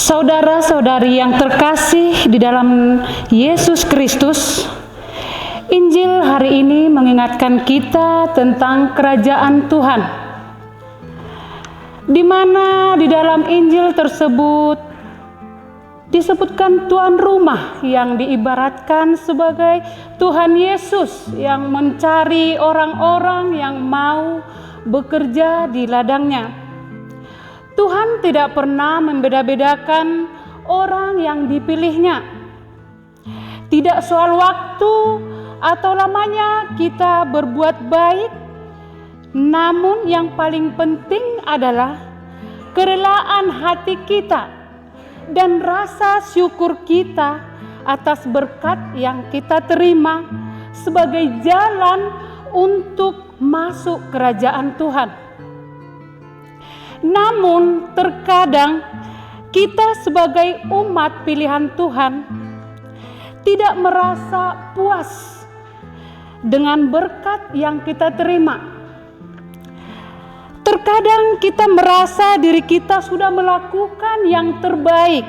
Saudara-saudari yang terkasih di dalam Yesus Kristus, Injil hari ini mengingatkan kita tentang kerajaan Tuhan, di mana di dalam Injil tersebut disebutkan tuan rumah yang diibaratkan sebagai Tuhan Yesus yang mencari orang-orang yang mau bekerja di ladangnya. Tuhan tidak pernah membeda-bedakan orang yang dipilihnya. Tidak soal waktu atau lamanya kita berbuat baik, namun yang paling penting adalah kerelaan hati kita dan rasa syukur kita atas berkat yang kita terima sebagai jalan untuk masuk kerajaan Tuhan. Namun terkadang kita sebagai umat pilihan Tuhan tidak merasa puas dengan berkat yang kita terima. Terkadang kita merasa diri kita sudah melakukan yang terbaik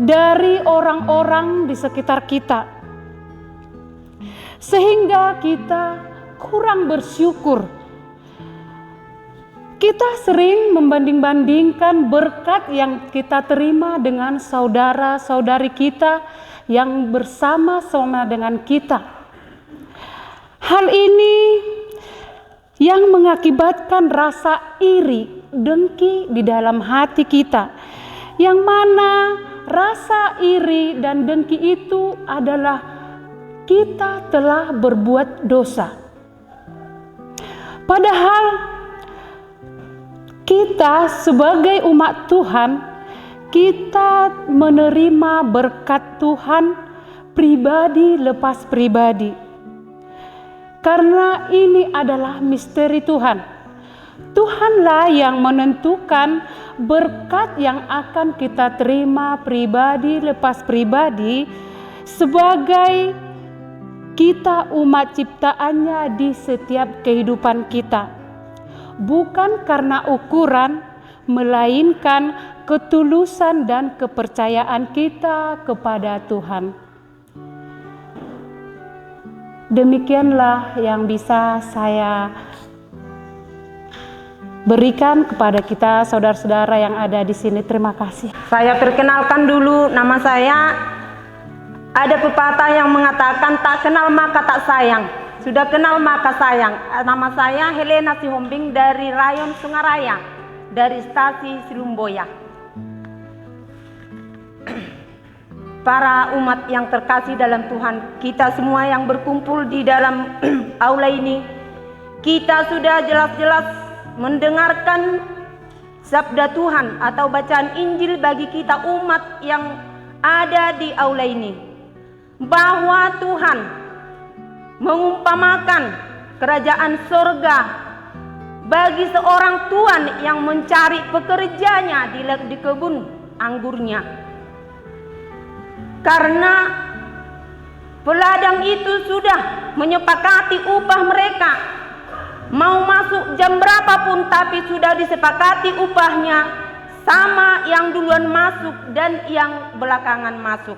dari orang-orang di sekitar kita, sehingga kita kurang bersyukur. Kita sering membanding-bandingkan berkat yang kita terima dengan saudara-saudari kita yang bersama-sama dengan kita. Hal ini yang mengakibatkan rasa iri, dengki di dalam hati kita, yang mana rasa iri dan dengki itu adalah kita telah berbuat dosa. Padahal kita sebagai umat Tuhan, kita menerima berkat Tuhan pribadi lepas pribadi. Karena ini adalah misteri Tuhan. Tuhanlah yang menentukan berkat yang akan kita terima pribadi lepas pribadi sebagai kita umat ciptaannya di setiap kehidupan kita. Bukan karena ukuran, melainkan ketulusan dan kepercayaan kita kepada Tuhan. Demikianlah yang bisa saya berikan kepada kita saudara-saudara yang ada di sini. Terima kasih. Saya perkenalkan dulu, nama saya. Ada pepatah yang mengatakan tak kenal maka tak sayang. Sudah kenal maka sayang. Nama saya Helena Sihombing dari Rayon Sungaraya, dari Stasi Silumboya. Para umat yang terkasih dalam Tuhan, kita semua yang berkumpul di dalam aula ini, kita sudah jelas-jelas mendengarkan sabda Tuhan atau bacaan Injil bagi kita umat yang ada di aula ini, bahwa Tuhan mengumpamakan kerajaan surga bagi seorang tuan yang mencari pekerjanya di kebun anggurnya. Karena peladang itu sudah menyepakati upah mereka, mau masuk jam berapapun, tapi sudah disepakati upahnya sama yang duluan masuk dan yang belakangan masuk.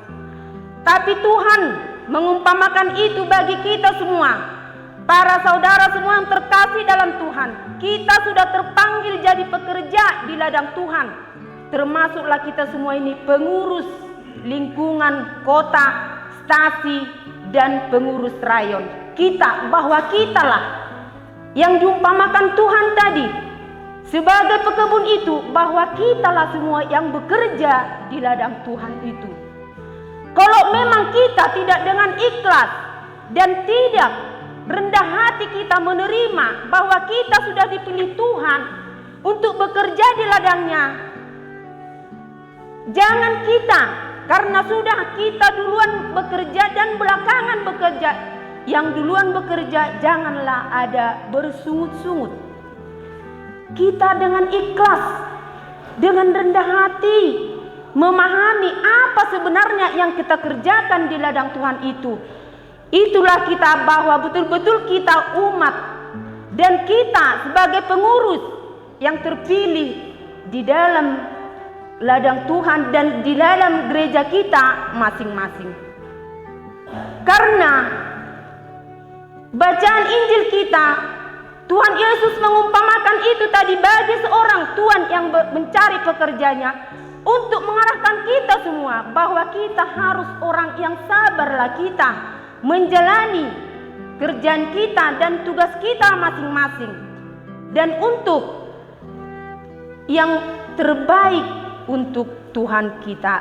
Tapi Tuhan mengumpamakan itu bagi kita semua, para saudara semua yang terkasih dalam Tuhan. Kita sudah terpanggil jadi pekerja di ladang Tuhan, termasuklah kita semua ini pengurus lingkungan kota, stasi, dan pengurus rayon. Bahwa kitalah yang diumpamakan Tuhan tadi sebagai pekebun itu, bahwa kitalah semua yang bekerja di ladang Tuhan itu. Kalau memang kita tidak dengan ikhlas dan tidak rendah hati kita menerima bahwa kita sudah dipilih Tuhan untuk bekerja di ladangnya, jangan kita, karena sudah kita duluan bekerja dan belakangan bekerja, yang duluan bekerja janganlah ada bersungut-sungut. Kita dengan ikhlas, dengan rendah hati, memahami apa sebenarnya yang kita kerjakan di ladang Tuhan itu. Itulah kita, bahwa betul-betul kita umat dan kita sebagai pengurus yang terpilih di dalam ladang Tuhan dan di dalam gereja kita masing-masing. Karena bacaan Injil kita, Tuhan Yesus mengumpamakan itu tadi bagi seorang tuan yang mencari pekerjanya untuk mengarahkan kita semua bahwa kita harus orang yang sabarlah kita menjalani kerjaan kita dan tugas kita masing-masing, dan untuk yang terbaik untuk Tuhan kita.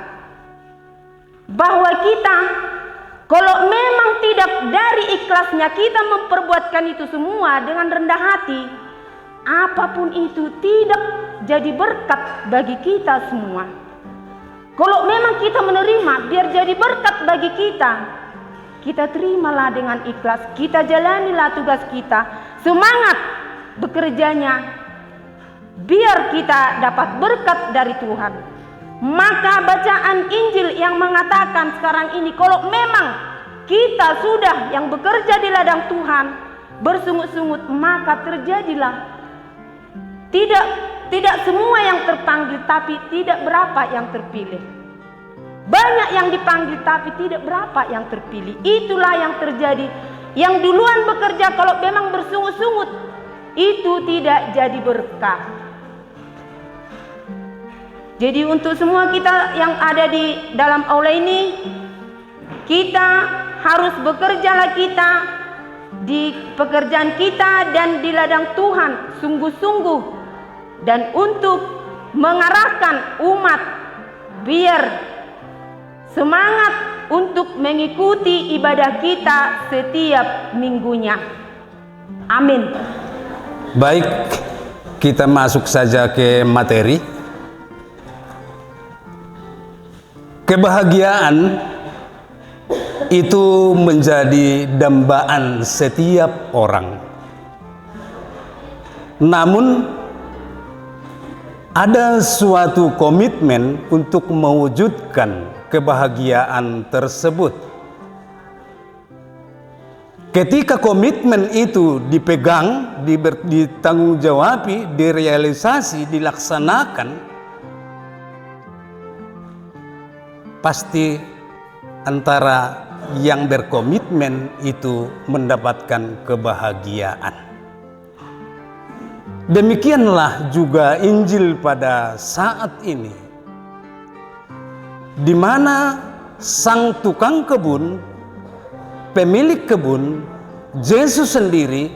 Bahwa kita kalau memang tidak dari ikhlasnya kita memperbuatkan itu semua dengan rendah hati, apapun itu tidak jadi berkat bagi kita semua. Kalau memang kita menerima biar jadi berkat bagi kita, kita terimalah dengan ikhlas, kita jalanilah tugas kita, semangat bekerjanya, biar kita dapat berkat dari Tuhan. Maka bacaan Injil yang mengatakan sekarang ini, kalau memang kita sudah yang bekerja di ladang Tuhan bersungut-sungut, maka terjadilah tidak semua yang terpanggil, tapi tidak berapa yang terpilih. Banyak yang dipanggil tapi tidak berapa yang terpilih. Itulah yang terjadi. Yang duluan bekerja kalau memang bersungut-sungut, itu tidak jadi berkah. Jadi untuk semua kita yang ada di dalam aula ini, kita harus bekerjalah kita di pekerjaan kita dan di ladang Tuhan sungguh-sungguh, dan untuk mengarahkan umat biar semangat untuk mengikuti ibadah kita setiap minggunya. Amin. Baik, kita masuk saja ke materi. Kebahagiaan itu menjadi dambaan setiap orang. Namun ada suatu komitmen untuk mewujudkan kebahagiaan tersebut. Ketika komitmen itu dipegang, ditanggung-jawabi, direalisasi, dilaksanakan, pasti antara yang berkomitmen itu mendapatkan kebahagiaan. Demikianlah juga Injil pada saat ini, di mana sang tukang kebun, pemilik kebun, Yesus sendiri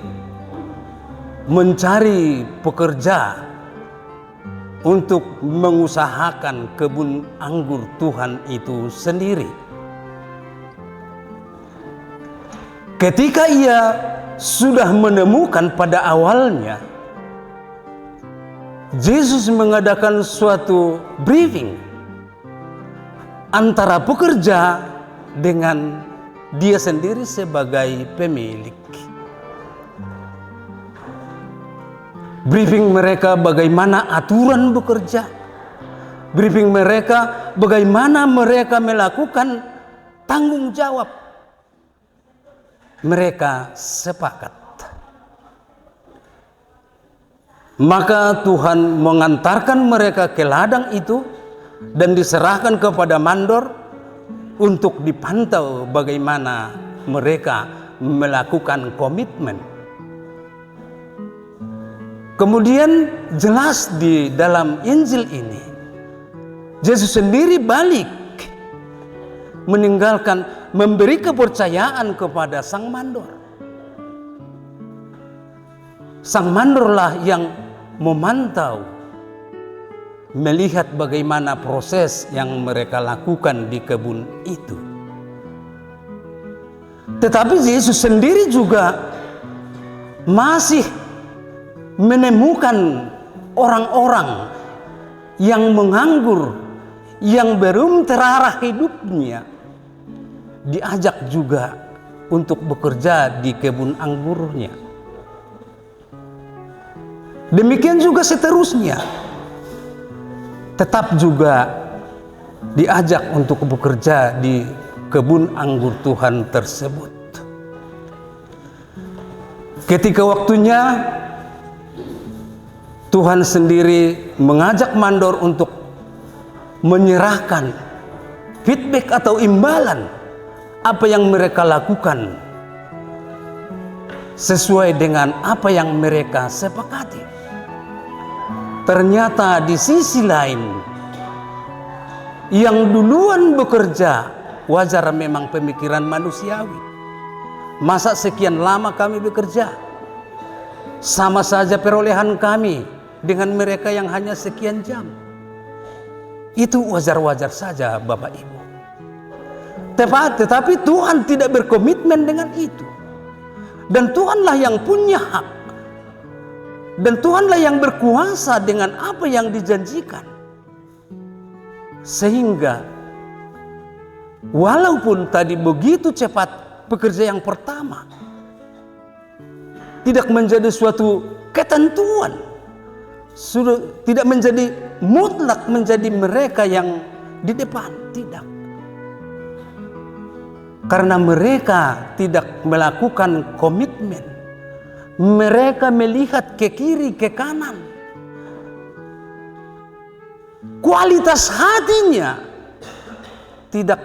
mencari pekerja untuk mengusahakan kebun anggur Tuhan itu sendiri. Ketika ia sudah menemukan pada awalnya, Yesus mengadakan suatu briefing antara pekerja dengan dia sendiri sebagai pemilik. Briefing mereka bagaimana aturan bekerja. Briefing mereka bagaimana mereka melakukan tanggung jawab. Mereka sepakat. Maka Tuhan mengantarkan mereka ke ladang itu dan diserahkan kepada mandor untuk dipantau bagaimana mereka melakukan komitmen. Kemudian jelas di dalam Injil ini, Yesus sendiri balik meninggalkan, memberi kepercayaan kepada sang mandor. Sang mandorlah yang memantau, melihat bagaimana proses yang mereka lakukan di kebun itu. Tetapi Yesus sendiri juga masih menemukan orang-orang yang menganggur, yang belum terarah hidupnya, diajak juga untuk bekerja di kebun anggurnya. Demikian juga seterusnya, tetap juga diajak untuk bekerja di kebun anggur Tuhan tersebut. Ketika waktunya, Tuhan sendiri mengajak mandor untuk menyerahkan feedback atau imbalan apa yang mereka lakukan sesuai dengan apa yang mereka sepakati. Ternyata di sisi lain, yang duluan bekerja, wajar memang pemikiran manusiawi. Masa sekian lama kami bekerja? Sama saja perolehan kami dengan mereka yang hanya sekian jam. Itu wajar-wajar saja Bapak Ibu. Tetapi Tuhan tidak berkomitmen dengan itu. Dan Tuhanlah yang punya hak. Dan Tuhanlah yang berkuasa dengan apa yang dijanjikan. Sehingga walaupun tadi begitu cepat pekerja yang pertama, tidak menjadi suatu ketentuan, sudah tidak menjadi mutlak menjadi mereka yang di depan, tidak. Karena mereka tidak melakukan komitmen. Mereka melihat ke kiri, ke kanan. Kualitas hatinya tidak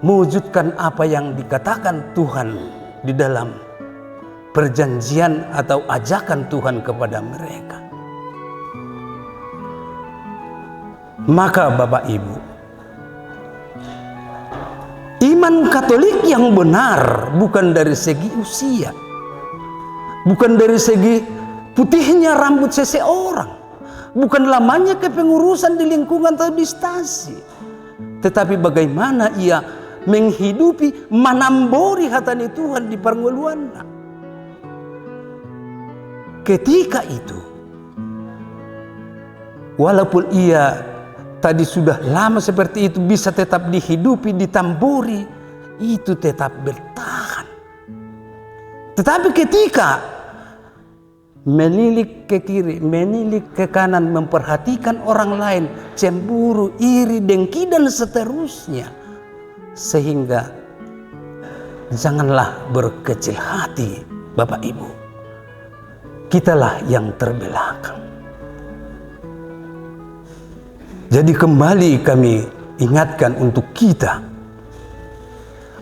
mewujudkan apa yang dikatakan Tuhan di dalam perjanjian atau ajakan Tuhan kepada mereka. Maka Bapak Ibu, iman Katolik yang benar bukan dari segi usia, bukan dari segi putihnya rambut seseorang, bukan lamanya kepengurusan di lingkungan atau di stasi, tetapi bagaimana ia menghidupi manambori hatani Tuhan di panguluanna. Ketika itu, walaupun ia tadi sudah lama seperti itu, bisa tetap dihidupi, ditamburi, itu tetap bertahan. Tetapi ketika menilik ke kiri, menilik ke kanan, memperhatikan orang lain, cemburu, iri, dengki, dan seterusnya, sehingga janganlah berkecil hati, Bapak Ibu. Kitalah yang terbelakang. Jadi kembali kami ingatkan untuk kita,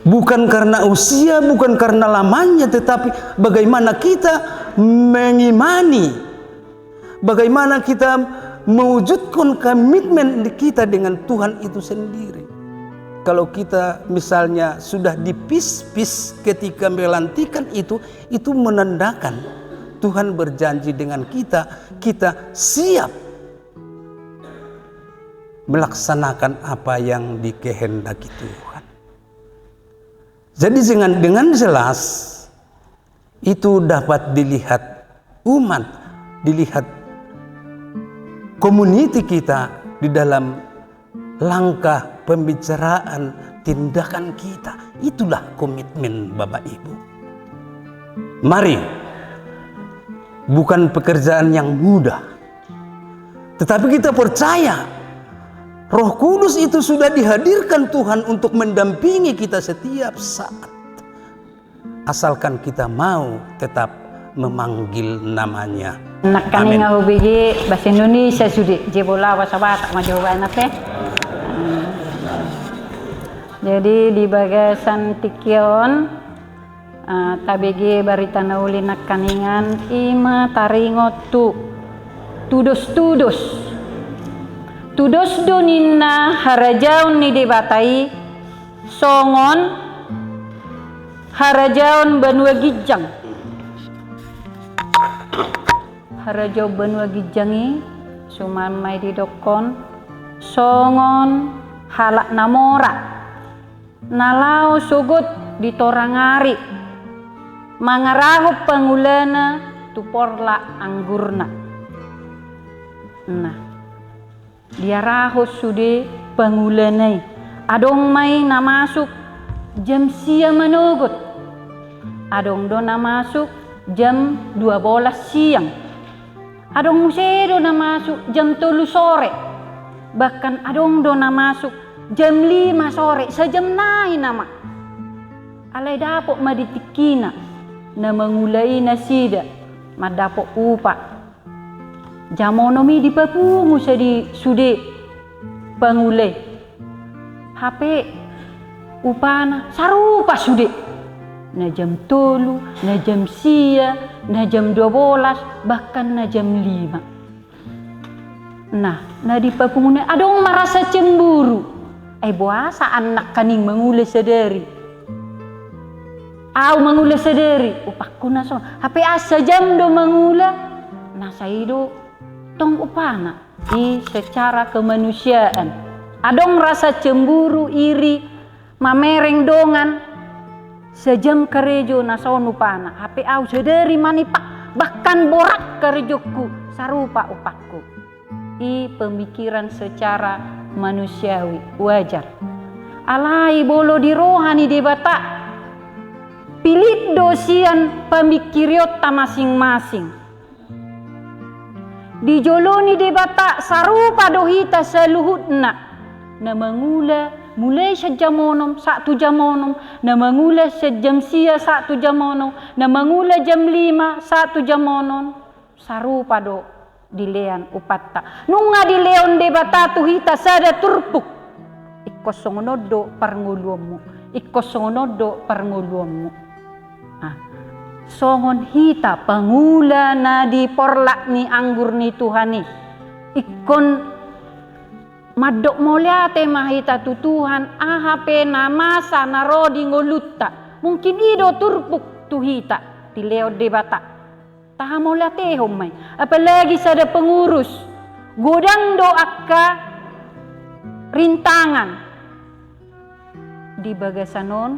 bukan karena usia, bukan karena lamanya, tetapi bagaimana kita mengimani, bagaimana kita mewujudkan komitmen kita dengan Tuhan itu sendiri. Kalau kita misalnya sudah dipis-pis ketika melantikan itu menandakan Tuhan berjanji dengan kita, kita siap melaksanakan apa yang dikehendaki Tuhan. Jadi dengan jelas itu dapat dilihat umat, dilihat community kita di dalam langkah pembicaraan, tindakan kita. Itulah komitmen Bapak Ibu. Mari, bukan pekerjaan yang mudah, tetapi kita percaya Roh Kudus itu sudah dihadirkan Tuhan untuk mendampingi kita setiap saat. Asalkan kita mau tetap memanggil namanya. Nak kami ngahubigi bahasa Indonesia sudah jebola bahasa Batak majawaban teh. Jadi di bagasan tikion tabege barita nauli nak kaningan ima taringot tu tudos doninna harajaun ni debatai songon harajaun benua gijang. Harajau benua gijangi sumamai di dokon songon halak namora nalau sugut di torangari mangarahup pangulana tuporla anggurna. Nah, dia rahus sude pangulanai adong mai na masuk jam siang menugut, adong do na masuk jam 12 siang, adong musedo na masuk jam 3 sore, bahkan adong do na masuk jam 5 sore, sejam nai nama alay dapok maditikina na mangulai na sida madapok upa. Jamonomi di papungu di sude pangulai. HP upana sarupa sude. Na jam 3, na jam 4, na jam 12, bahkan na jam 5. Nah, di papungune adong merasa cemburu. Buasa anak kaning mengule sedari. Au mengule sedari. Upakku naso. HP asa jam do mengula. Nasaido tong upana. Secara kemanusiaan. Adong rasa cemburu, iri, mamereng dongan. Sejam kerejo nason upana. HP au sedari manipak. Bahkan borak kerejoku. Sarupa upakku. Pemikiran secara manusiawi wajar. Alai bolo di rohani debata. Pilit dosian pemikiriota masing-masing. Dijoloni debata sarupa dohita seluhutna. Na mengula mulai sejamonom 1 jamonom. Na mengula sejam sia 1 jamonom. Na mengula jam 5 1 jamonom. Sarupa do dilean upatta. Nunga dileon debata tuhita sada turpuk. Ikkosongonodo parngulumu. Ikkosongonodo parngulumu. Songon hita pangula na di porlak ni anggur ni Tuhani. Ikkon madok moliate mahita tutuhan ahape na masa na rodi ngolutta. Mungkin ido turpuk tuhita dileo debata. Tahamola tehom may. Apalagi sada pengurus. Godang do akka rintangan. Di bagasanon,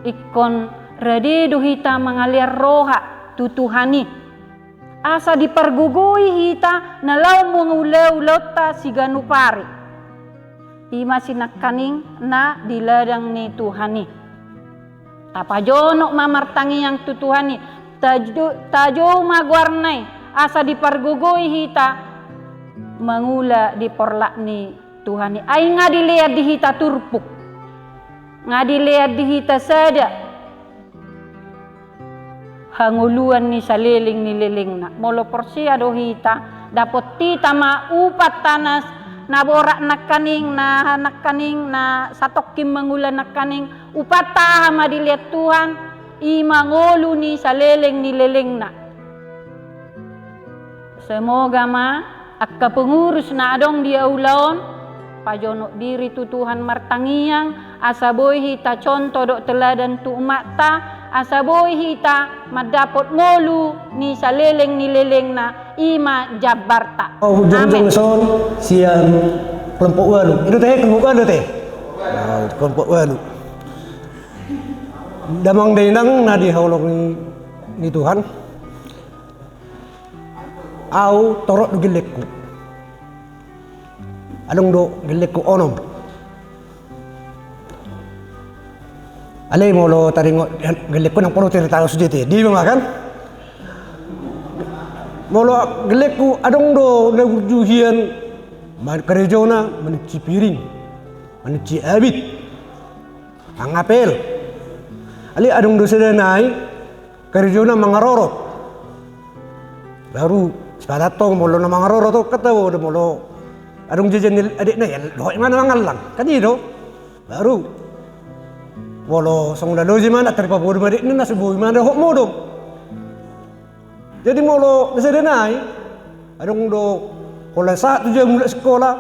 ikon radedo hita mengalir roha tutuhani. Asa dipergugui hita nalau mengulau lota si ganupari. Ima sinakaning na di ladang ni Tuhani. Tapajonok mamartangi yang tutuhani. Tajo magwarnay asa dipargugoy hita mangula di porlak ni Tuhani. Ay nga dilihat di hita turpuk. Nga dilihat di hita sada. Hanguluan ni saliling ni liling na. Molo porsiya do hita. Dapot tita maupat tanas. Naborak nakaning na satokim mangula nakaning. Upat taha madilihat Tuhan. Imangolu ni sa leleng ni leleng na. Semoga akka pengurus na adong di aulaon pajonok diri tutuhan martangiyang asaboy hita contoh dok teladan tu umatta asaboy hita madapot ngolu ni sa leleng ni leleng na ima jabarta. Amin. Siang kelompok walu. Itu teh kelompok walu teh. Kelompok walu. Damang denang na dihaulong ni Tuhan. Au torok do gelekku. Along do gelekku onom. Alay mo lo taringo gelekku nang polo tayo sujete. Di ba kan? Molo gelekku adong do nagujuhian man kerejona menci piring. Menci abit. Ang apel. Ali adong dosa danai kerjona mangarorot. Baru sepadatong molo na mangarorot to katawo do molo adong jajan adik na yan loy mana mangalang kanido baru molo song da doji mana terpabodo adik na subuh mana hok modom. Jadi molo dosa danai adong do kola sa tu jam mula sekolah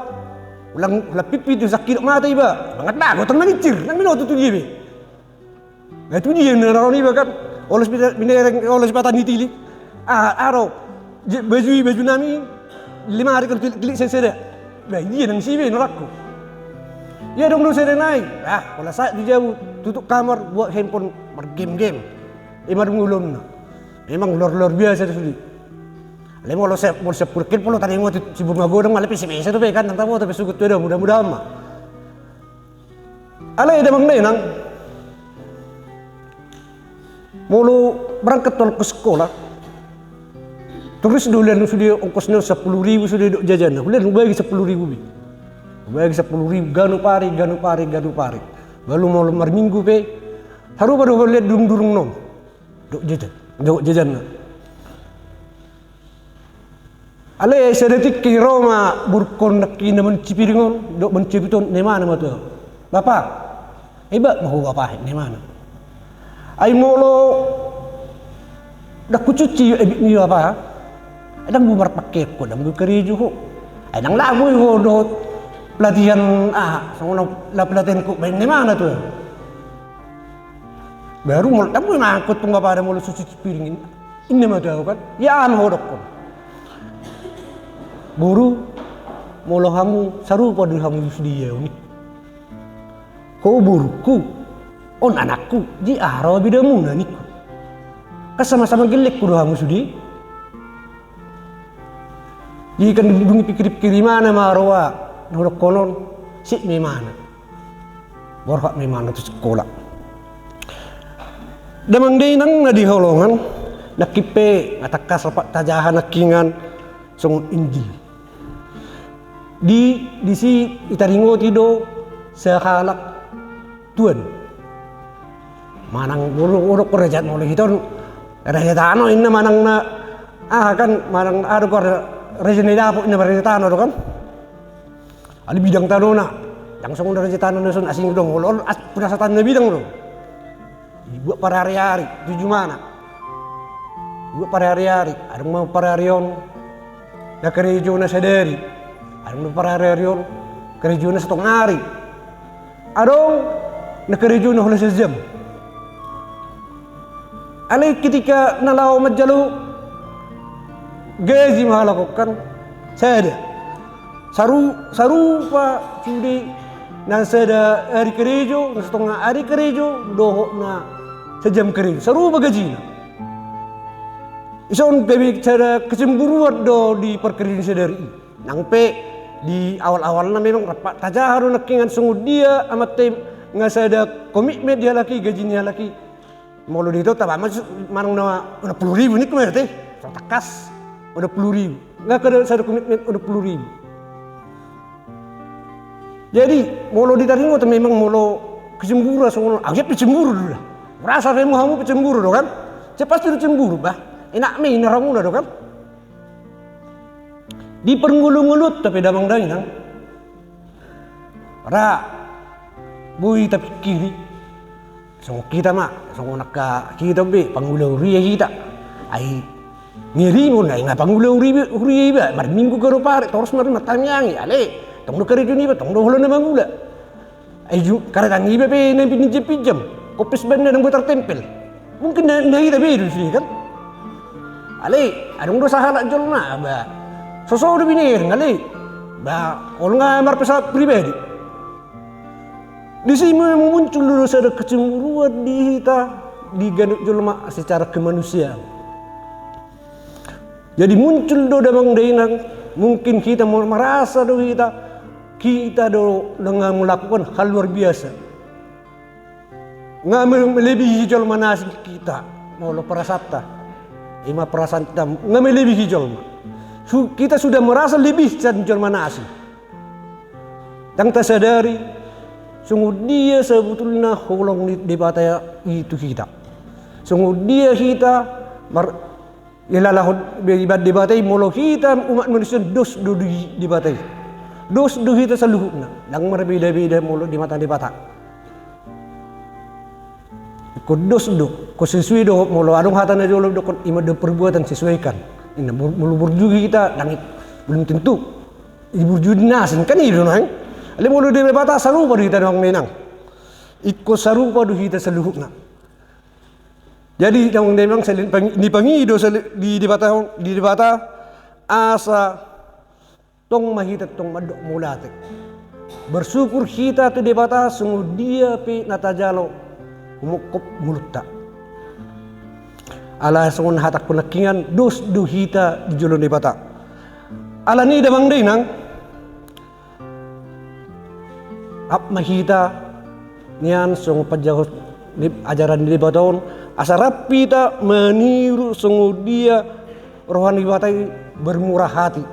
ulang pipi tu sakit mata iba banget bago tong mangicir nang minoto tu jibe. Nah itu dia yang naroni bahkan oles patan ditili. Aro baju nami 5 hari kalau tilik saya. Nah dia yang siwe norakku. Ya dong saya naik. Kalau saya dijauh tutup kamar buat handphone bergame-game. Emang ngulum. Memang luar biasa tu sudi. Lain kalau saya mau sepurkin polo tadi mau sibuk magodong malah PC tu kan nang tahu tapi sugut tu dah mudah-mudahan mah. Alai ada mengenang. Mulu berangkat tol ke sekolah. Terus duluan sudah ongkosnya 10.000 sudah duk jajan. Kuliah bagi 10.000 bi. Bagi 10.000 ganu pari. Baru mau lemar minggu pe. Haru baru lihat durung nom. Duk jajan. Ale sedetik ke Roma burkon nak ina mencipiringon dok mencipiton ne mana matu. Bapak, iba mau bapak ne mana? Ai molo dak kucuci ni bapak. Adang bumar pakai ko dang kerja ko. Adang lagu ko do pelatihan sama la pelatihan ko ne mana tu. Baru molo dang ngangkut pengapa ada molo cuci piring ini matu kan. Ya an hodok ko. Buru molo hamu sarupa dengan hamu dia ni. Kau buruku, on anakku, di arah bidamu naniku. Kasama-sama gelek kudu hamu sudi. Jika dungi pikir-pikir mana marwa, nuruk konon si memana. Borhak memana tu sekolah. Damang day nang nadiholongan, nakipe ngatakas rapat tajahan nakingan song Injil. Di si itaringo tido sehalak tuan manang uruk kerajaan oleh itu kerajaan ini manang na kan manang ada kor region dapo ini kerajaan kan ali bidang tanona yang song kerajaan nasun asing dong ulol penasatan na bidang dong buat para hari-hari tujuh mana buat para hari-hari ada mau para harion na kerajaan na sadari ada para harion kerajaan na setengah hari adong nakerjo na hula sejam. Alay ketika nalaw majalu gaji mahalakokan saya saru pa sudi na sada hari kerjo na setengah hari kerjo doho na sejam kerjo saru pa gaji na. Ison kami cara kecemburuan do di perkerjaan sadari nangpe di awal-awal na memang rapat tajaharu nakingan sungguh dia amat tim ngasa ada komitmen dia laki gajinya laki molo dito taba manang na 10.000 ni kemana teh takas udah 10.000 nggak ada komitmen udah 10.000 jadi molo ditaringo tuh memang molo kecemburu sungguh aku pecemburu dulu lah merasa kamu pecemburu kan cepat sudah cemburu bah enak main ramu dah kan di perngulu-ngulut tapi damang dainang ra bui tapi kiri song kita mak song nak kita be pangulau ria kita ai ngiri mo na nga pangulau ria ba mar minggu karo pare terus mar matanyangi ale tong do kari juni ba tong do holo na mangula ai ju karatang ibe be na pinjam kopis ban na butar tempel mungkin na kita be sih kan ale adong do sahala jol na ba sosok binir ngali ba kalau ngamar pesawat pribadi di sini muncul dulu ada kecemburuan di kita di ganut jelma secara kemanusiaan jadi muncul do damang dainang mungkin kita mau merasa do kita do dengan melakukan hal luar biasa nggak melebihi jelma nasi kita mau lo prasata ima perasaan kita nggak melebihi jelma kita sudah merasa lebih dari jelma nasi. Yang tak sadari, sungguh dia sebetulnya holong di bataya itu kita. Sungguh dia kita ilalah di batai molo kita umat manusia dos di batai. Dos kita seluruhnya. Yang berbeda-beda molo di mata di batak. Kudus ko sesuai do molo adong hatana jolo do ima do perbuatan sesuaikan. Ini mulu berjugi kita langit belum tentu ibu judi nasin kan itu nang ale mulu de bata sarupa kita nang menang ikut sarupa do kita seluhukna jadi nang memang ni pangido di bata asa tong mahita tong madok mulate bersyukur kita tu di bata sungguh dia pi natajalo umukop mulutta ala sungun hatak penakingan dos duhita di julun di bata ala ni damang dainang ap mahita nian sung pajahus ajaran di bataon asa rapi ta meniru sungguh dia rohani batai bermurah hati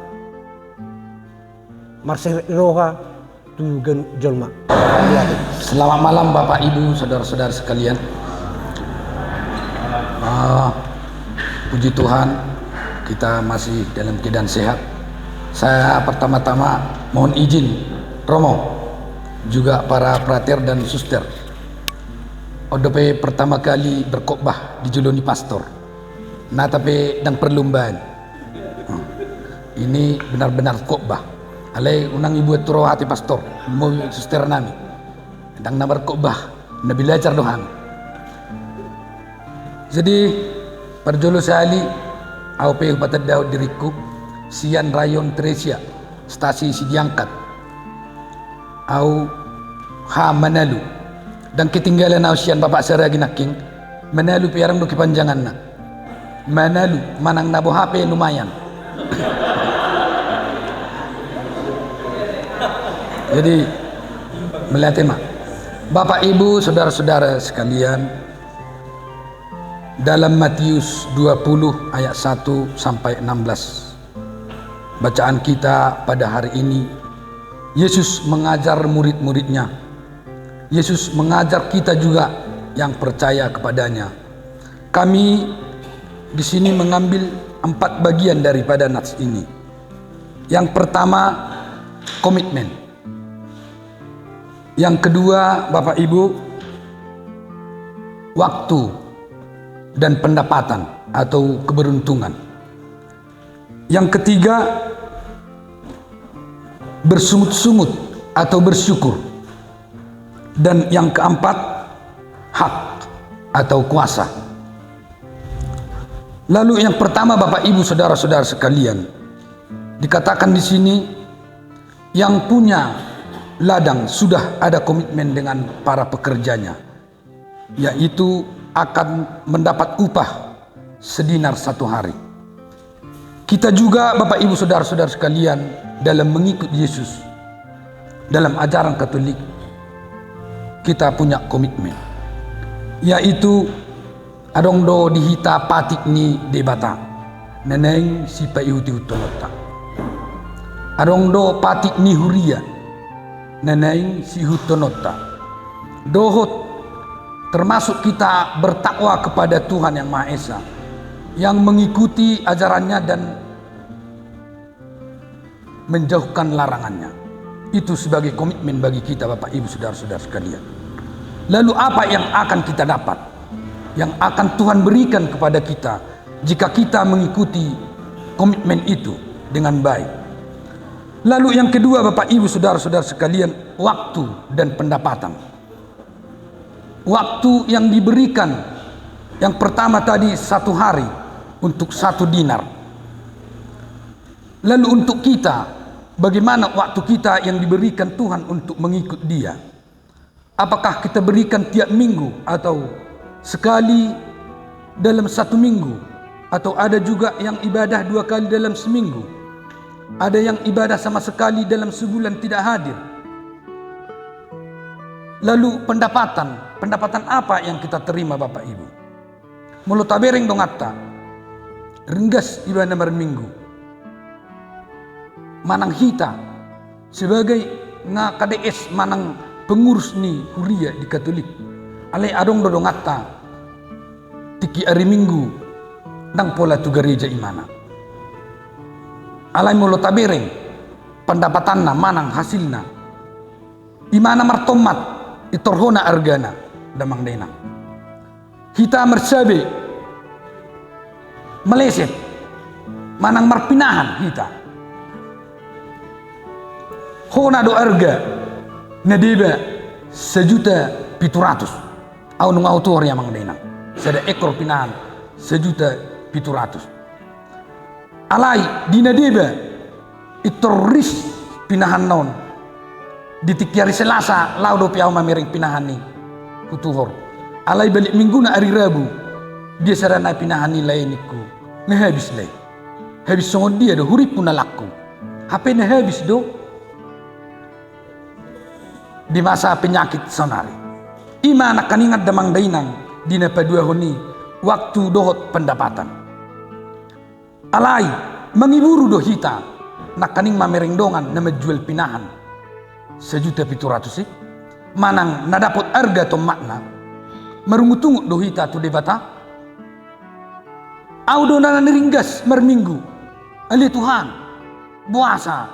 marsir roha tugan jolma. Selamat malam Bapak Ibu saudara-saudara sekalian. Puji Tuhan kita masih dalam keadaan sehat. Saya pertama-tama mohon izin Romo, juga para prater dan suster, odope pertama kali berkhotbah di Juloni Pastor. Nah tapi dan perlombaan. Ini benar-benar khotbah. Alai unang ibu turo hati pastor, mau suster nami. Dan nabar khotbah, na belajar dohan. Jadi perjolo sali au pe batad daud diriku sian rayon Tresia stasi Sidiangkat au ha Manalu dan ketinggalan au sian bapak saragi naking Manalu piarang do kepanjangan na Manalu manang nabo HP lumayan. Jadi melihat tema Bapak Ibu saudara-saudara sekalian, dalam Matius 20 ayat 1 sampai 16 bacaan kita pada hari ini, Yesus mengajar murid-muridnya. Yesus mengajar kita juga yang percaya kepadanya. Kami di sini mengambil 4 bagian daripada nats ini. Yang pertama, komitmen. Yang kedua, Bapak Ibu, waktu dan pendapatan atau keberuntungan. Yang ketiga, bersungut-sungut atau bersyukur. Dan yang keempat, hak atau kuasa. Lalu yang pertama, Bapak Ibu saudara-saudara sekalian, dikatakan di sini yang punya ladang sudah ada komitmen dengan para pekerjanya, yaitu akan mendapat upah sedinar 1 hari. Kita juga Bapak Ibu saudara-saudara sekalian dalam mengikut Yesus, dalam ajaran Katolik, kita punya komitmen, yaitu adong do dihita patik ni debata neneng si paiuti utonota, adong do patik ni huria neneng si hutonota dohot, termasuk kita bertakwa kepada Tuhan Yang Maha Esa, yang mengikuti ajarannya dan menjauhkan larangannya. Itu sebagai komitmen bagi kita Bapak Ibu saudara-saudara sekalian. Lalu apa yang akan kita dapat, yang akan Tuhan berikan kepada kita jika kita mengikuti komitmen itu dengan baik? Lalu yang kedua Bapak Ibu saudara-saudara sekalian, waktu dan pendapatan. Waktu yang diberikan, yang pertama tadi 1 hari untuk 1 dinar. Lalu untuk kita, bagaimana waktu kita yang diberikan Tuhan untuk mengikut Dia? Apakah kita berikan tiap minggu atau sekali dalam 1 minggu? Atau ada juga yang ibadah 2 kali dalam seminggu? Ada yang ibadah sama sekali dalam sebulan tidak hadir? Lalu pendapatan apa yang kita terima Bapak Ibu? Mulut tabereng dong atta, renggas ibadah minggu. Manang hita sebagai nga KDS manang pengurus ni huria di Katolik. Alai adong dong atta tiki hari minggu nang pola tu gereja imana. Alai mulut tabereng pendapatanna manang hasilna imana martomat itorhona argana damang denang. Kita mersabe meleset manang marpinahan kita. Hona do arga nadeba 1.700.000 au nung autor yang mang denang. Sada ekor pinahan 1.700.000. Alai di nadeba itoris pinahan non di tikiari Selasa lau do piau mamereng pinahan ni kutuhor. Alai balik minggu na hari Rabu dia sarana pinahan ni lainiku ngehabis lay. Habis songon dia do hurip pun laku. HP na habis do di masa penyakit sonari. Ima anak kaningat damang dainang di napadua honi waktu dohot pendapatan. Alai mengiburu do hita nak kaning mamereng dongan na menjual pinahan 1.700.000 manang nadapot harga to makna merungutungut do hita tu debata audo na niringgas merminggu. Ali Tuhan, buasa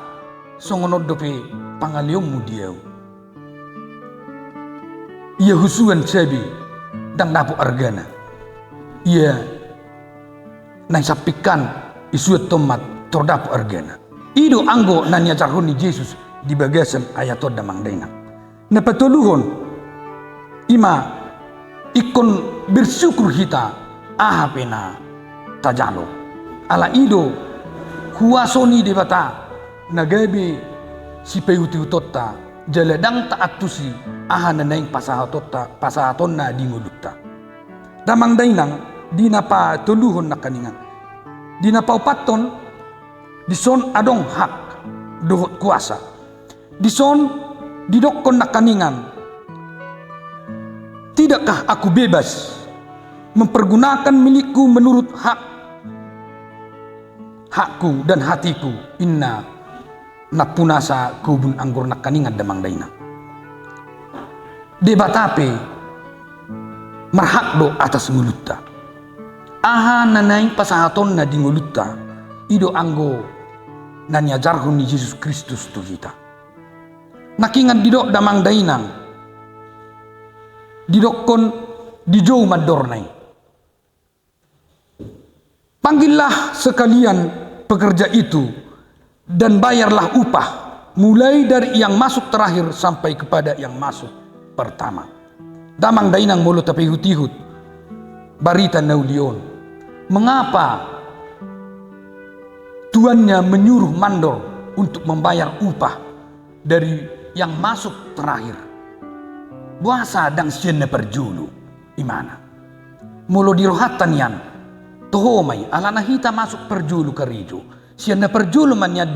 songonod dope pangaliong diau. Ia husuan sabi dang dapo argana. Ia naisapikan isuat tomat tordapo argana. Ido anggo nanya jarhon ni Yesus di bagasan ayatod damang dainang. Napatuluhon ima ikon bersyukur kita ahapena tajalo. Ala ido huasoni debata nagabi si peyuti utotta jaladang taatusi aha nanaing pasahaton na dingulutta. Damang dainang di napa tuluhon na kaningan. Di napa upaton dison adong hak dohot kuasa. Dison didokon na kaningan. Tidakkah aku bebas mempergunakan milikku menurut hakku dan hatiku? Inna napunasa kubun anggur nak kaningan damang daina. Debatape marhak do atas ngulutta. Aha nanaing pasahaton na di ngulutta. Ido anggo nanya jarhon ni Yesus Kristus tu kita. Nakingan didok damang dainang. Didokon dijauh madornai. Panggillah sekalian pekerja itu dan bayarlah upah mulai dari yang masuk terakhir sampai kepada yang masuk pertama. Damang dainang mulut tapi hut-hut barita naulion. Mengapa tuannya menyuruh mandor untuk membayar upah dari yang masuk terakhir? Buasa dang siya perjulu imana. Mulo dirohatan yan tohomay ala nahita masuk perjulu karijo. Siya perjulu man yan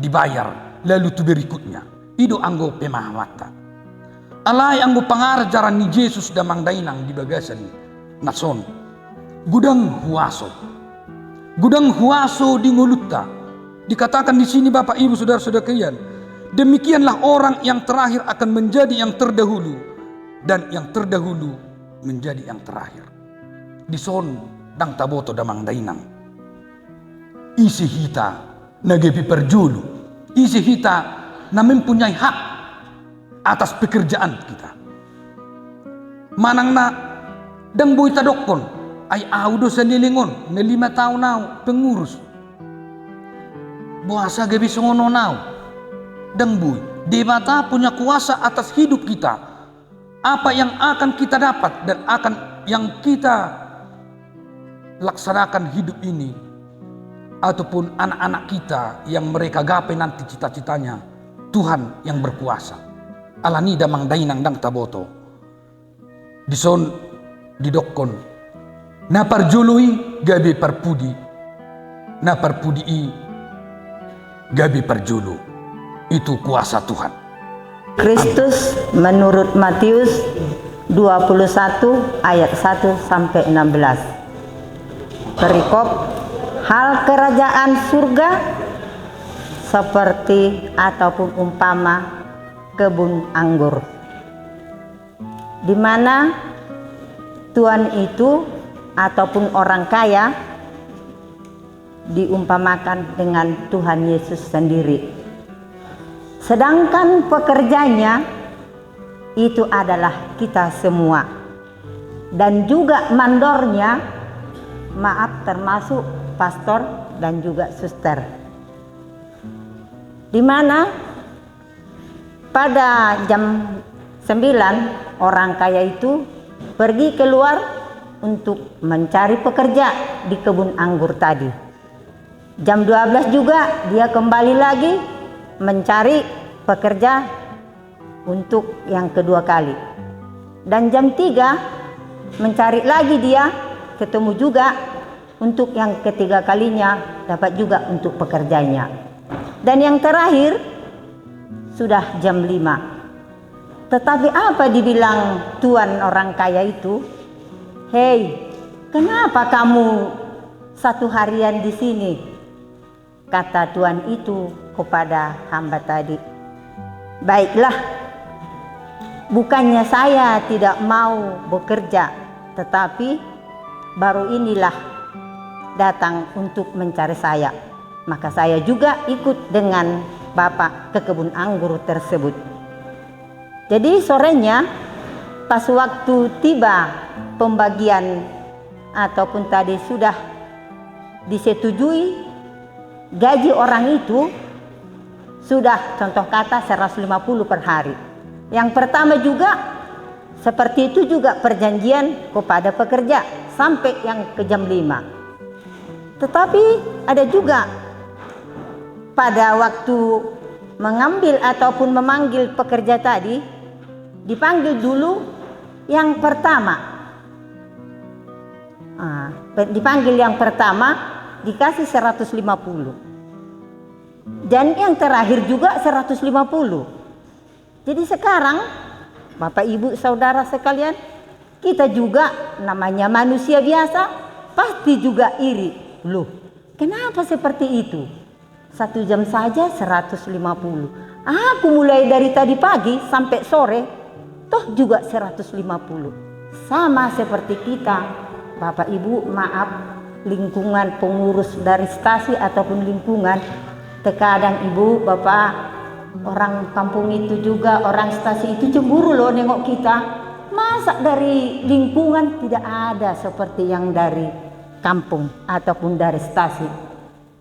dibayar lalu tu berikutnya. Ido anggo pemahamata. Alay anggo pangarajaran ni Yesus damang dainang di bagasan nason. Gudang huaso. Gudang huaso di ngulutta. Dikatakan di sini Bapak Ibu saudara-saudara kalian. Demikianlah orang yang terakhir akan menjadi yang terdahulu dan yang terdahulu menjadi yang terakhir. Dison dang taboto damang dainang. Isi hita nagepi perjulu. Isi hita na mempunyai hak atas pekerjaan kita. Manang na dang boy tadokon ay audo sa nilingon na 5 taon na pengurus. Buasa gabi songono now. Dang boy, debata punya kuasa atas hidup kita. Apa yang akan kita dapat dan akan yang kita laksanakan hidup ini ataupun anak-anak kita yang mereka gapai nanti cita-citanya, Tuhan yang berkuasa. Alani damang dainang dang taboto. Dison didokon. Na parjului gabi parpudi. Na parpudii gabi parjulu. Itu kuasa Tuhan. Kristus menurut Matius 21 ayat 1 sampai 16. Perikop hal kerajaan surga seperti ataupun umpama kebun anggur, di mana tuan itu ataupun orang kaya diumpamakan dengan Tuhan Yesus sendiri. Sedangkan pekerjanya itu adalah kita semua. Dan juga mandornya, maaf termasuk pastor dan juga suster. Di mana pada jam 9 orang kaya itu pergi keluar untuk mencari pekerja di kebun anggur tadi. Jam 12 juga dia kembali lagi mencari pekerja untuk yang kedua kali. Dan jam 3 mencari lagi dia, ketemu juga untuk yang ketiga kalinya, dapat juga untuk pekerjanya. Dan yang terakhir sudah jam 5. Tetapi apa dibilang tuan orang kaya itu? Hei, kenapa kamu satu harian di sini? Kata tuan itu kepada hamba tadi. Baiklah, bukannya saya tidak mau bekerja, tetapi baru inilah datang untuk mencari saya. Maka saya juga ikut dengan Bapak ke kebun anggur tersebut. Jadi sorenya pas waktu tiba pembagian ataupun tadi sudah disetujui gaji orang itu sudah contoh kata 150 per hari. Yang pertama juga seperti itu juga perjanjian kepada pekerja sampai yang ke jam 5. Tetapi ada juga pada waktu mengambil ataupun memanggil pekerja tadi, dipanggil dulu yang pertama. Dipanggil yang pertama dikasih 150. Dan yang terakhir juga 150. Jadi sekarang Bapak Ibu Saudara sekalian, kita juga namanya manusia biasa pasti juga iri. Loh, kenapa seperti itu? 1 jam saja 150. Aku mulai dari tadi pagi sampai sore toh juga 150. Sama seperti kita, Bapak Ibu, maaf, lingkungan pengurus dari stasi ataupun lingkungan, terkadang Ibu, Bapak, orang kampung itu juga, orang stasi itu cemburu loh nengok kita. Masa dari lingkungan tidak ada seperti yang dari kampung ataupun dari stasi.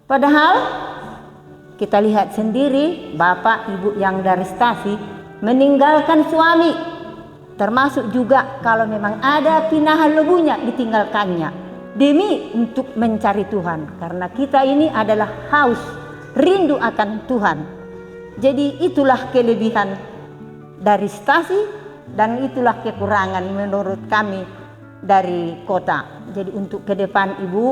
Padahal kita lihat sendiri Bapak Ibu yang dari stasi meninggalkan suami. Termasuk juga kalau memang ada pinahan lebunya ditinggalkannya. Demi untuk mencari Tuhan. Karena kita ini adalah haus, rindu akan Tuhan. Jadi itulah kelebihan dari stasi dan itulah kekurangan menurut kami dari kota. Jadi untuk ke depan Ibu,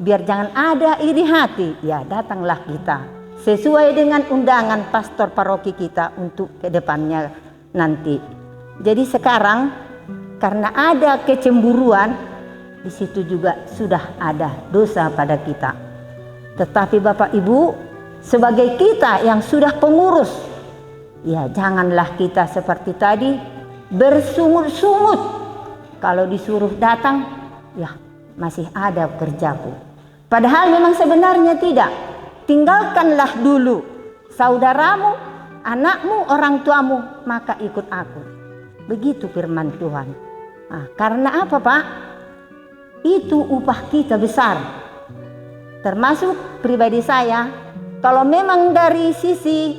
biar jangan ada iri hati, ya datanglah kita sesuai dengan undangan pastor paroki kita untuk ke depannya nanti. Jadi sekarang karena ada kecemburuan, di situ juga sudah ada dosa pada kita. Tetapi Bapak Ibu, sebagai kita yang sudah pengurus, ya janganlah kita seperti tadi bersungut-sungut. Kalau disuruh datang, ya masih ada kerjaku. Padahal memang sebenarnya tidak. Tinggalkanlah dulu saudaramu, anakmu, orang tuamu, maka ikut aku. Begitu firman Tuhan. Nah, karena apa Pak? Itu upah kita besar. Termasuk pribadi saya, kalau memang dari sisi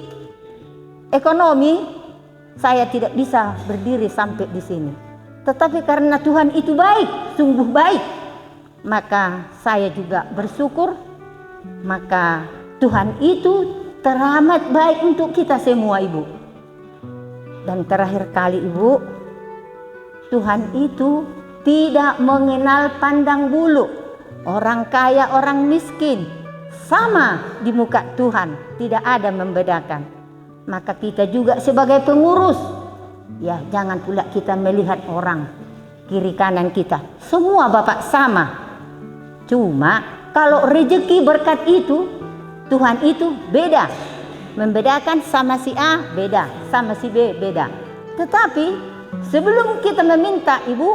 ekonomi saya tidak bisa berdiri sampai di sini. Tetapi karena Tuhan itu baik, sungguh baik, maka saya juga bersyukur. Maka Tuhan itu teramat baik untuk kita semua Ibu. Dan terakhir kali Ibu, Tuhan itu tidak mengenal pandang bulu. Orang kaya, orang miskin, sama di muka Tuhan, tidak ada membedakan. Maka kita juga sebagai pengurus, ya jangan pula kita melihat orang kiri kanan kita. Semua Bapak sama. Cuma kalau rezeki berkat itu, Tuhan itu beda. Membedakan sama si A beda, sama si B beda. Tetapi sebelum kita meminta Ibu,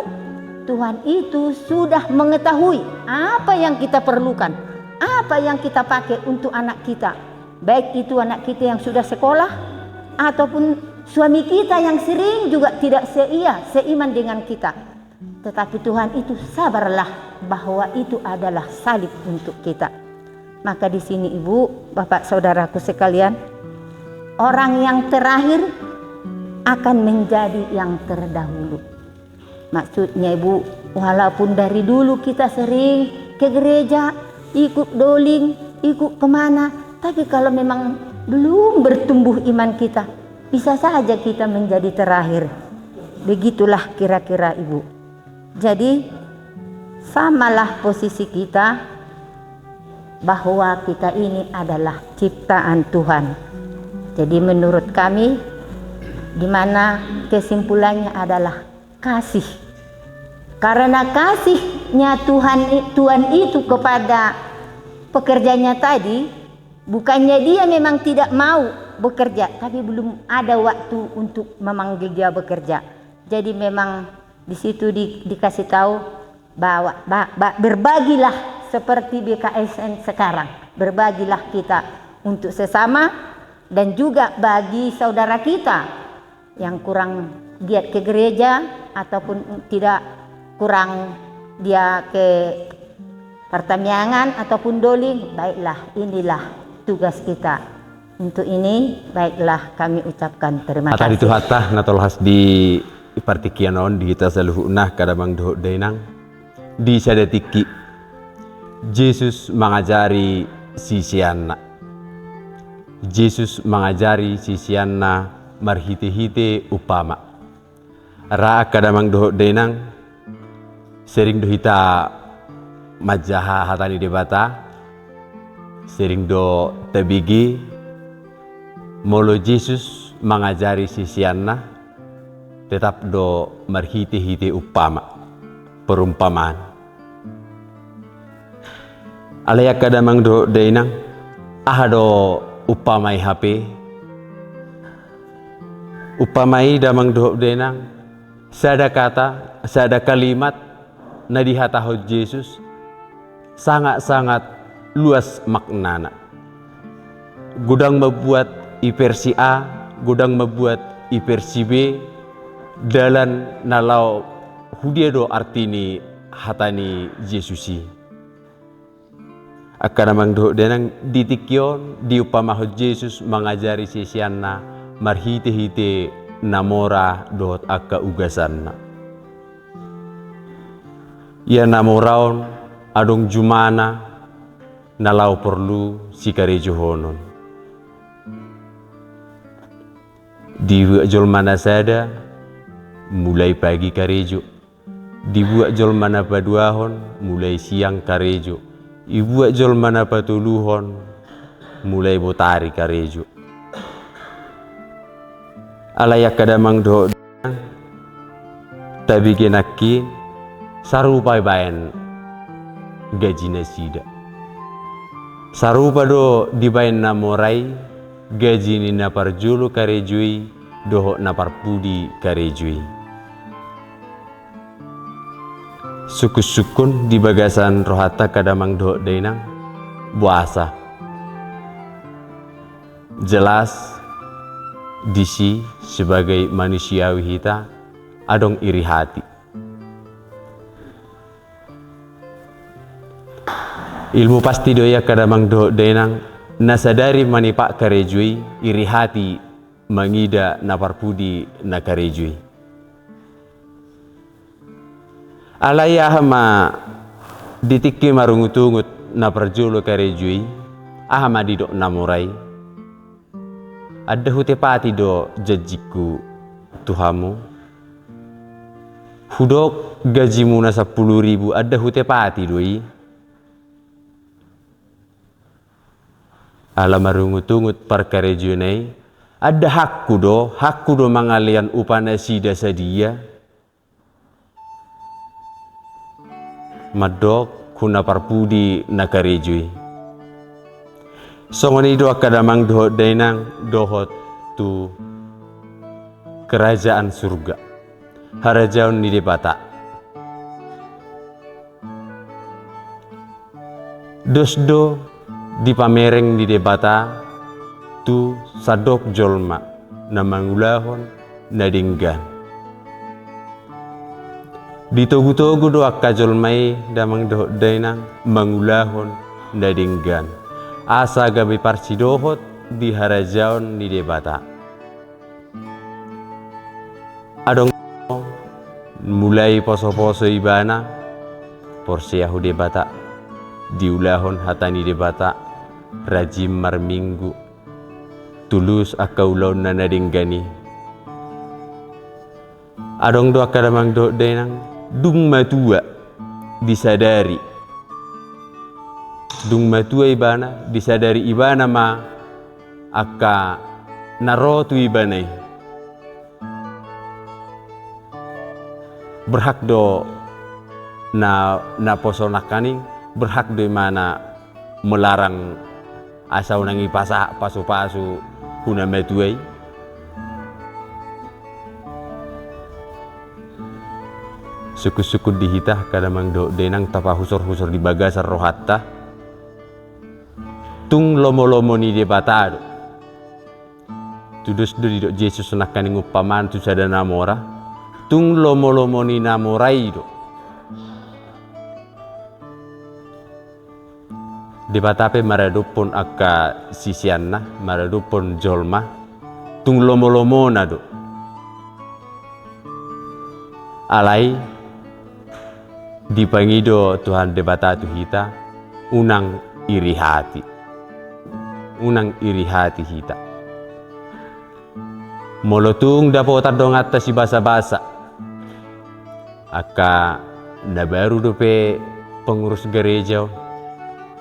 Tuhan itu sudah mengetahui apa yang kita perlukan, apa yang kita pakai untuk anak kita. Baik itu anak kita yang sudah sekolah, ataupun suami kita yang sering juga tidak seiman dengan kita. Tetapi Tuhan itu sabarlah bahwa itu adalah salib untuk kita. Maka di sini Ibu, Bapak Saudaraku sekalian, orang yang terakhir akan menjadi yang terdahulu. Maksudnya Ibu, walaupun dari dulu kita sering ke gereja, ikut doling, ikut kemana, tapi kalau memang belum bertumbuh iman kita, bisa saja kita menjadi terakhir. Begitulah kira-kira Ibu. Jadi samalah posisi kita bahwa kita ini adalah ciptaan Tuhan. Jadi menurut kami, di mana kesimpulannya adalah kasih. Karena kasihnya Tuhan itu kepada pekerjanya tadi, bukannya dia memang tidak mau bekerja, tapi belum ada waktu untuk memanggil dia bekerja. Jadi memang di situ dikasih tahu bahwa berbagilah seperti BKSN sekarang. Berbagilah kita untuk sesama dan juga bagi saudara kita yang kurang giat ke gereja ataupun tidak kurang dia ke pertamiangan ataupun doli. Baiklah, inilah tugas kita. Untuk ini baiklah kami ucapkan terima kasih. Atah itu hatah natolhas di partikianon di kita saluhunah kadamang doh dainang di sadetiki Yesus mengajari sisianna. Yesus mengajari sisianna marhite-hite upama. Ra kadamang doh dainang sering dohita majaha hatani debata sering do tabigi molo Yesus mengajari sisianna tetap do marhite-hite upama perumpamaan. Alaya kadamang do dainang ahado upamai HP upamai damang do dainang sada kata sada kalimat na dihatahod Yesus sangat-sangat luas maknana. Gudang membuat versi A, gudang membuat versi B, dalan nalau hudiedo artini hatani Yesusi. Akan namang doh denang ditikyon diupamahod Yesus mengajari sisianna marhite-hite namora dohot akka ugasanna. Ia namoraon adong jumana nalau perlu si karejo honon. Dibuat jol mana sada mulai pagi karejo, dibuat jol mana paduahon mulai siang karejo, ibuat jol mana patuluhon mulai botari karejo. Alayak kadamang do tabi genaki sarupa bayan gaji sida. Sarupa do dibayan na morai gaji ni na parjulu karejui doho na parpudi karejui. Sukus-sukun di bagasan rohata kadamang doho dainang buasa. Jelas disi sebagai manusiawi kita adong iri hati. Ilmu pasti doya kadamang doh denang nasadari manipak karejui iri hati mangida naparpudi na karejui. Alaya hama ditikki marungutungut na perjulu karejui ahama didok namurai. Ada hutepati do jajiku tuhamu. Hudok gajimu na 10.000 ada hutepati doi. Ala marungut-ungut parkarejunai ada hakku do mangalian upana sida sadia madok kuna parpudi nakarejui songoni do kadamang dohot dainang dohot tu kerajaan surga harajaun ni debata dosdo di pamereng di debata tu sadok jolma na mangulahon na dinggan. Ditogu-togu do akka jolmai damang doh dainang mangulahon na dinggan. Asa gabi parsidohot di harajaon di debata. Adong mulai poso-poso ibana porsiahu debata diulahon hatani debata rajim marminggu tulus akaulaw na nadinggani adong do akadamang do denang dung matua disadari dung matua ibana disadari ibana ma akka narotu ibanai berhak do na posonakaning berhak do mana melarang asau nangi pasu-pasu huna metuai suku-suku dihita kadamang do denang tapa husor-husor di bagasar rohatta tung lomo-lomo ni de batado tudus do di do Jesus nakani ngupaman tu sada namora tung lomo-lomo ni namorai do de batape maradupon akka sisianna maradupon jolma tung lomo-lomo na do alai dipangido Tuhan debata tu hita unang iri hati hita molotung dapat dong atas si basa-basa aka na baru dope pengurus gereja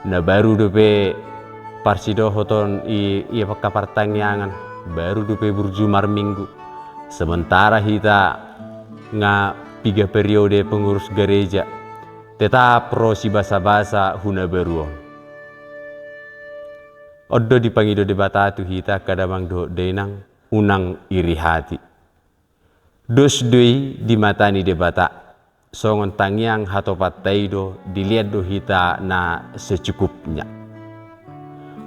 na baru dope parsido hoton iya pakapartangyangan baru dope berjumar minggu sementara hita nga 3 periode pengurus gereja tetap pro si basa-basa huna beruo oddo dipangido debata tu hita kadamang do denang unang iri hati dos dui dimatani debata songon tangyang hatopat taido dilihat do hita na secukupnya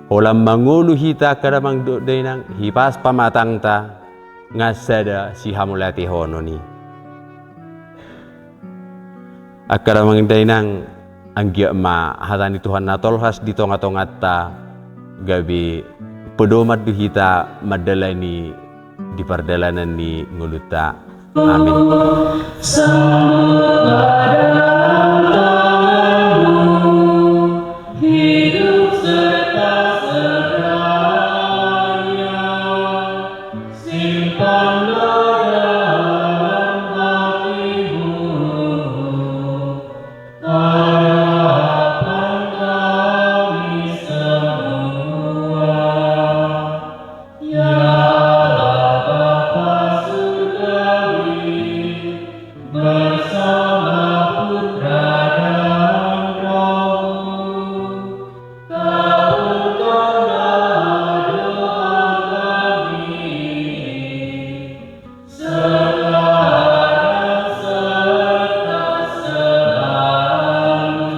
olam mangulu hita kadamang do denang hipas pamatang ta ngasada si hamulati hono ni akara mangdainang anggia ma hatani Tuhan natolhas di tonga-tongat ta gabi pedomat duhita madalani di pardalanan ni nguluta amin. Hidup serta segalanya simpanlah dalam hatimu harapan kami semua ya Bapa surgawi bersama Putra dan Roh-Mu kabulkanlah doa kami sekarang serta selalu.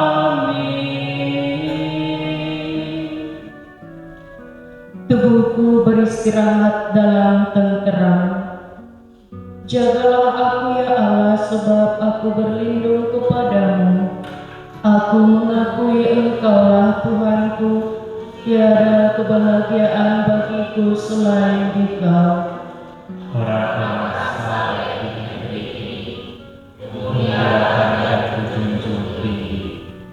Amin. Tubuhku beristirahat dalam tenteram. Jagalah aku ya Allah, sebab aku berlindung kepadamu. Aku mengakui Engkaulah Tuhanku, tiada kebahagiaan bagiku selain Dikau.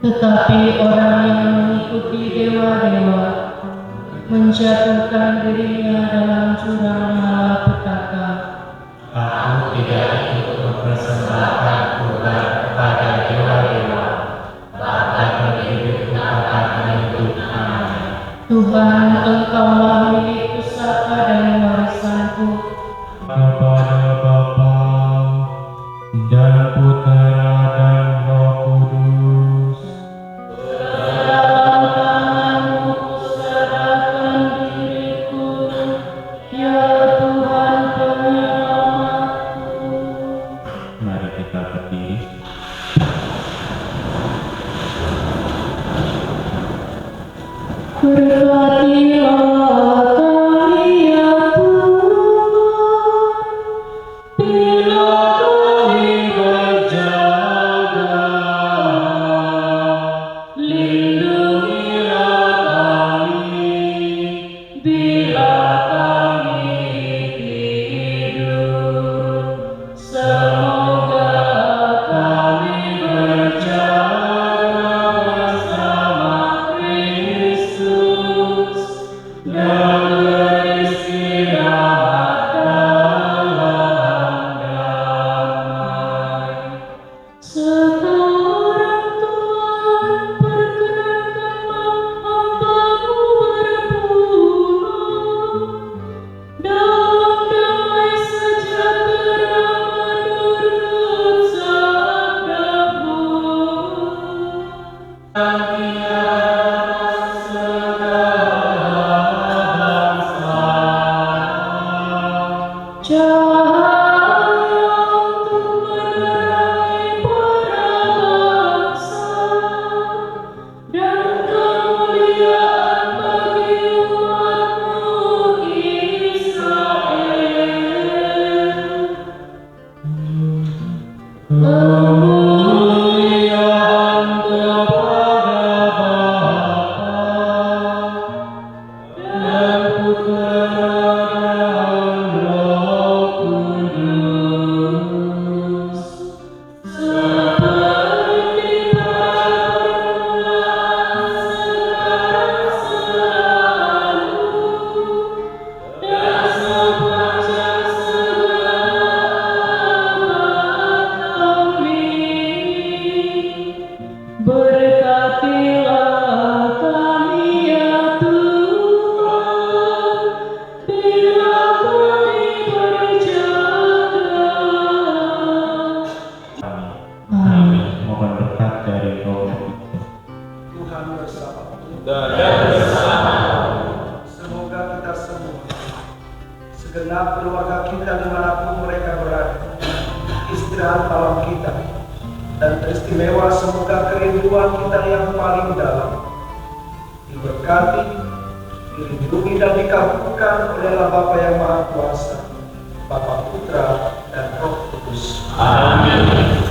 Tetapi orang yang mengikuti dewa-dewa menjatuhkan dirinya dalam jurang malapetaka. Aku tidak ikut mempersembahkan kurban kepada dewa-dewa, bahkan menghidupku akan menyebutnya. Tuhan, Engkaulah milik pusaka dan warisanku. Kepada Bapa dan Putera dan Roh Kudus. Dalam tangan-Mu kuserahkan diriku, ya Tuhan penyelamatku. Mari kita berdiri. Berkatilah kami ya Tuhan, Mohon berkat dari Roh Tuhan bersama. Semoga kita semua, segenap keluarga kita dimanapun mereka berada, istirahat malam kita, dan teristimewa semoga kerinduan kita yang paling dalam diberkati, dilindungi dan dikabulkan oleh Allah Bapa yang Maha Kuasa, Bapa, Putra, dan Roh Kudus. Amin.